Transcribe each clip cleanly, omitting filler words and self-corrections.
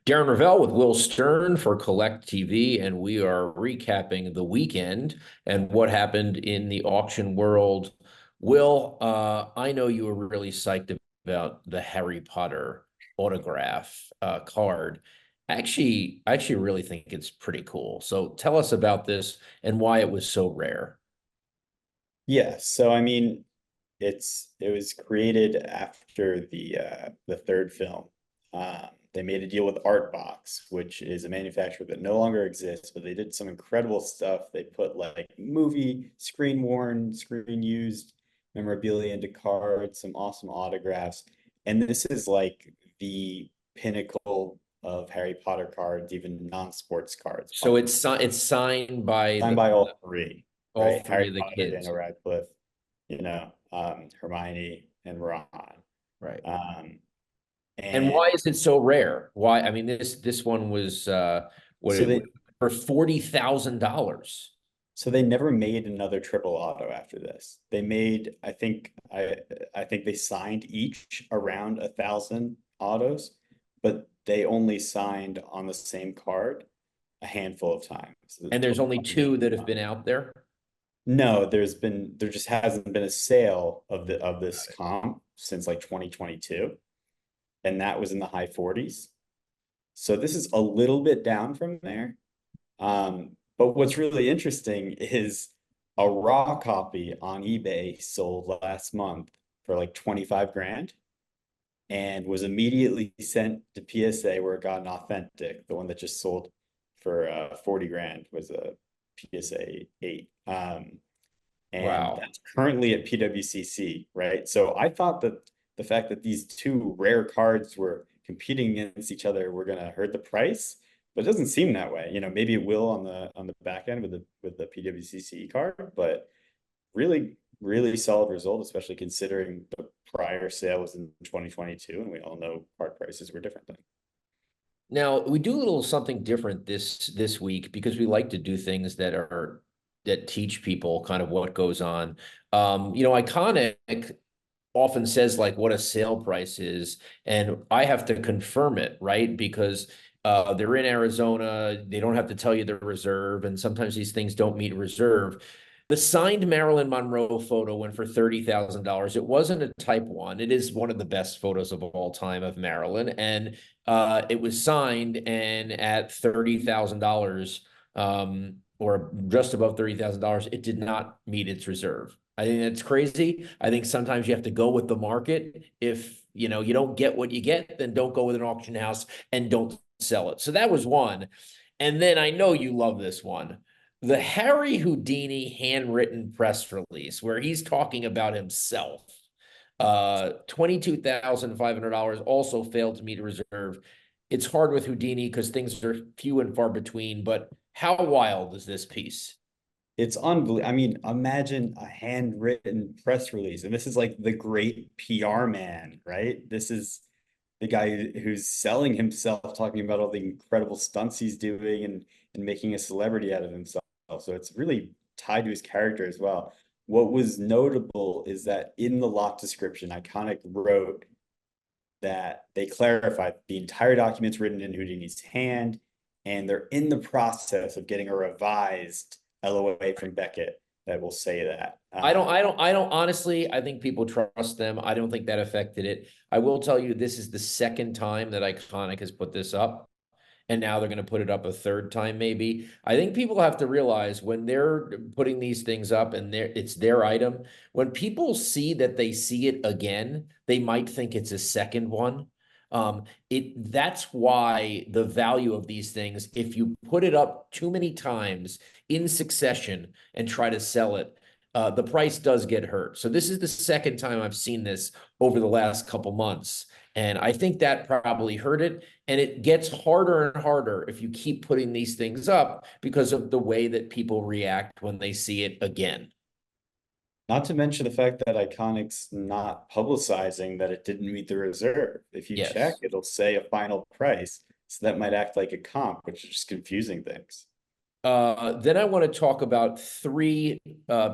Darren Rovell with Will Stern for Collect TV, and we are recapping the weekend and what happened in the auction world. Will, I know you were really psyched about the Harry Potter autograph card. I actually really think it's pretty cool. So tell us about this and why it was so rare. Yeah, so I mean, it was created after the third film. They made a deal with Artbox, which is a manufacturer that no longer exists, but they did some incredible stuff. They put like movie, screen worn, screen used memorabilia into cards, some awesome autographs. And this is like the pinnacle of Harry Potter cards, even non-sports cards, So it's signed by signed by all three, all right? three Harry of the Potter, kids, Daniel Radcliffe, Hermione and Ron. right? Um, And and why is it so rare? Why? I mean, this one was what so it they for $40,000. so they never made another triple auto after this. They made, I think they signed each around 1,000 autos, but they only signed on the same card a handful of times. The And there's total only quantity two was that have not. been out there. No, there just hasn't been a sale of this comp since like 2022, and that was in the high 40s. So this is a little bit down from there. But what's really interesting is a raw copy on eBay sold last month for like 25 grand and was immediately sent to PSA where it got an authentic. The one that just sold for 40 grand was a PSA 8. And Wow. that's currently at PWCC, right? So I thought that the fact that these two rare cards were competing against each other were going to hurt the price, but it doesn't seem that way. You know, maybe it will on the back end with the PWCC card, but really solid result, especially considering the prior sale was in 2022, and we all know card prices were different then. Now we do a little something different this week because we like to do things that teach people kind of what goes on. Iconic often says like what a sale price is, and I have to confirm it, right? Because they're in Arizona, they don't have to tell you the reserve, and sometimes these things don't meet reserve. The signed Marilyn Monroe photo went for $30,000. It wasn't a type one. It is one of the best photos of all time of Marilyn, and it was signed and at $30,000, or just above $30,000. It did not meet its reserve. I think that's crazy. I think sometimes you have to go with the market. If you don't get what you get, then don't go with an auction house and don't sell it. So that was one. And then I know you love this one. The Harry Houdini handwritten press release where he's talking about himself. $22,500 also failed to meet a reserve. It's hard with Houdini because things are few and far between, but how wild is this piece? It's unbelievable. I mean, imagine a handwritten press release, and this is like the great PR man, right? This is the guy who's selling himself, talking about all the incredible stunts he's doing and making a celebrity out of himself. So it's really tied to his character as well. What was notable is that in the lot description, Iconic wrote that they clarified the entire document's written in Houdini's hand, and they're in the process of getting a revised LOA from Beckett that will say that. I don't honestly, I think people trust them. I don't think that affected it. I will tell you, this is the second time that Iconic has put this up, and now they're going to put it up a third time, maybe. I think people have to realize when they're putting these things up and it's their item, when people see that they see it again, they might think it's a second one. That's why the value of these things, if you put it up too many times in succession and try to sell it, the price does get hurt. So this is the second time I've seen this over the last couple months. And I think that probably hurt it. And it gets harder and harder if you keep putting these things up because of the way that people react when they see it again. Not to mention the fact that Iconic's not publicizing that it didn't meet the reserve. If you check, Yes. it'll say a final price. So that might act like a comp, which is just confusing things. Then I want to talk about three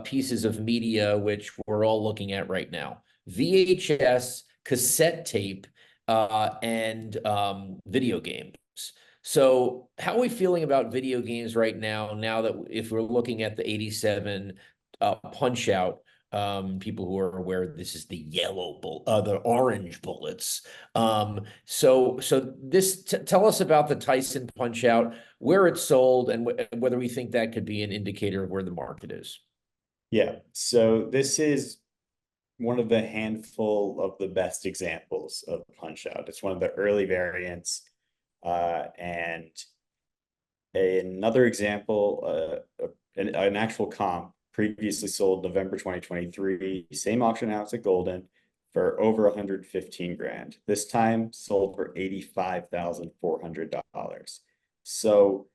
pieces of media which we're all looking at right now: VHS, cassette tape, and video games. So how are we feeling about video games right now? Now that if we're looking at the 87 Punch Out, people who are aware this is the the orange bullets. So this tell us about the Tyson Punch Out, where it's sold, and whether we think that could be an indicator of where the market is. Yeah, so this is one of the handful of the best examples of Punch Out. It's one of the early variants. And another example, an actual comp previously sold November 2023, same auction house at Goldin for over 115 grand. This time sold for $85,400. So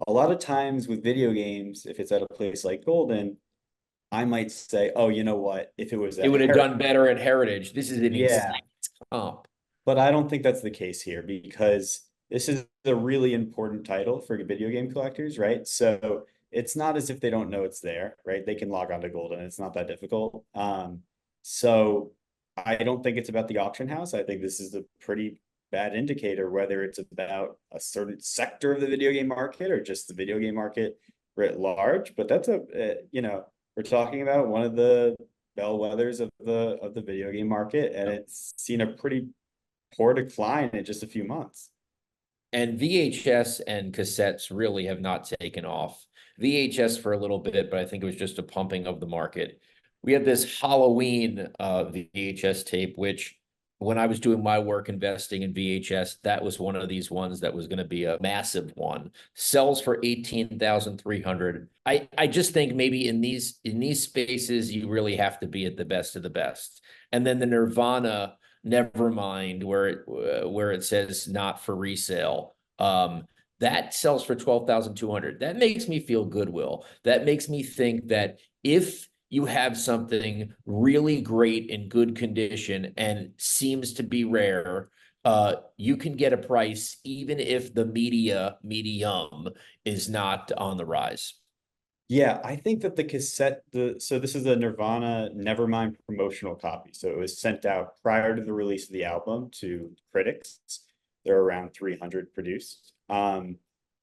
a lot of times with video games, if it's at a place like Goldin, I might say, oh, you know what? If it was It at would have Harry, done better at Heritage. This is an yeah, exact comp. but I don't think that's the case here because this is a really important title for video game collectors, right? So it's not as if they don't know it's there, right? They can log on to Goldin. It's not that difficult. So I don't think it's about the auction house. I think this is a pretty bad indicator whether it's about a certain sector of the video game market or just the video game market writ large. But that's we're talking about one of the bellwethers of the video game market, and it's seen a pretty poor decline in just a few months. And VHS and cassettes really have not taken off. VHS for a little bit, but I think it was just a pumping of the market. We had this Halloween VHS tape, which when I was doing my work investing in VHS, that was one of these ones that was going to be a massive one. Sells for 18,300. I just think maybe in these spaces you really have to be at the best of the best. And then the Nirvana Nevermind, where it says not for resale. That sells for 12,200. That makes me feel goodwill. That makes me think that if you have something really great in good condition and seems to be rare, you can get a price even if the medium is not on the rise. Yeah, I think that the cassette, so this is the Nirvana Nevermind promotional copy. So it was sent out prior to the release of the album to critics. There are around 300 produced.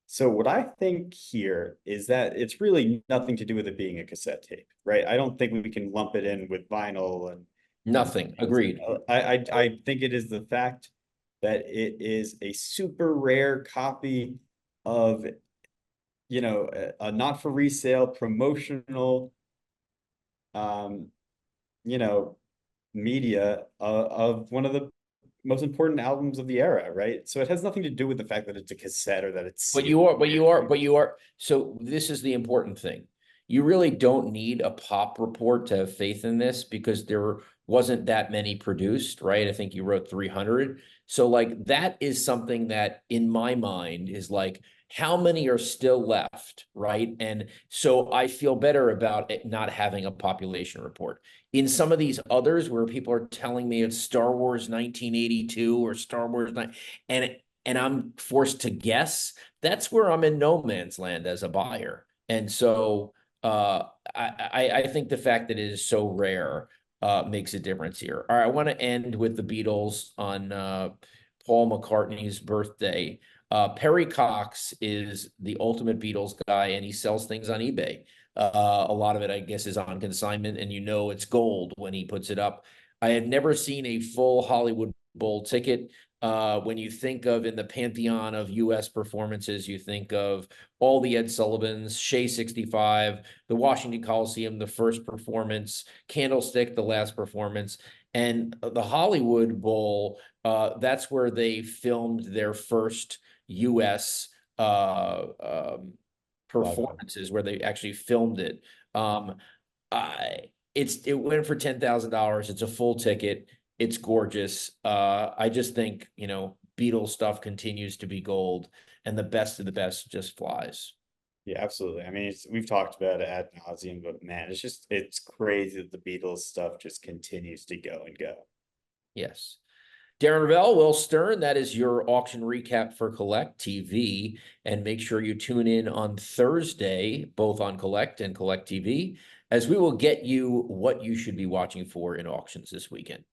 So what I think here is that it's really nothing to do with it being a cassette tape, right? I don't think we can lump it in with vinyl and Nothing. Agreed. I think it is the fact that it is a super rare copy of a not for resale promotional you know media of one of the most important albums of the era, right? So it has nothing to do with the fact that it's a cassette or that it's But sealed. you are. So this is the important thing. You really don't need a pop report to have faith in this because there wasn't that many produced, right? I think you wrote 300. So like that is something that in my mind is like, how many are still left, right? And so I feel better about it not having a population report. In some of these others where people are telling me it's Star Wars 1982 or Star Wars 9, and I'm forced to guess, that's where I'm in no man's land as a buyer. And so I think the fact that it is so rare makes a difference here. All right, I want to end with the Beatles on Paul McCartney's birthday. Perry Cox is the ultimate Beatles guy, and he sells things on eBay. A lot of it, I guess, is on consignment, and it's gold when he puts it up. I had never seen a full Hollywood Bowl ticket. When you think of in the pantheon of U.S. performances, you think of all the Ed Sullivans, Shea 65, the Washington Coliseum, the first performance, Candlestick, the last performance, and the Hollywood Bowl. That's where they filmed their first U.S. Performances, where they actually filmed it. It went for $10,000. It's a full ticket. It's gorgeous. I just think, Beatles stuff continues to be gold, and the best of the best just flies. Yeah, absolutely. I mean, we've talked about it ad nauseum, but man, it's crazy that the Beatles stuff just continues to go and go. Yes. Darren Rovell, Will Stern, that is your auction recap for Collect TV. And make sure you tune in on Thursday, both on Collect and Collect TV, as we will get you what you should be watching for in auctions this weekend.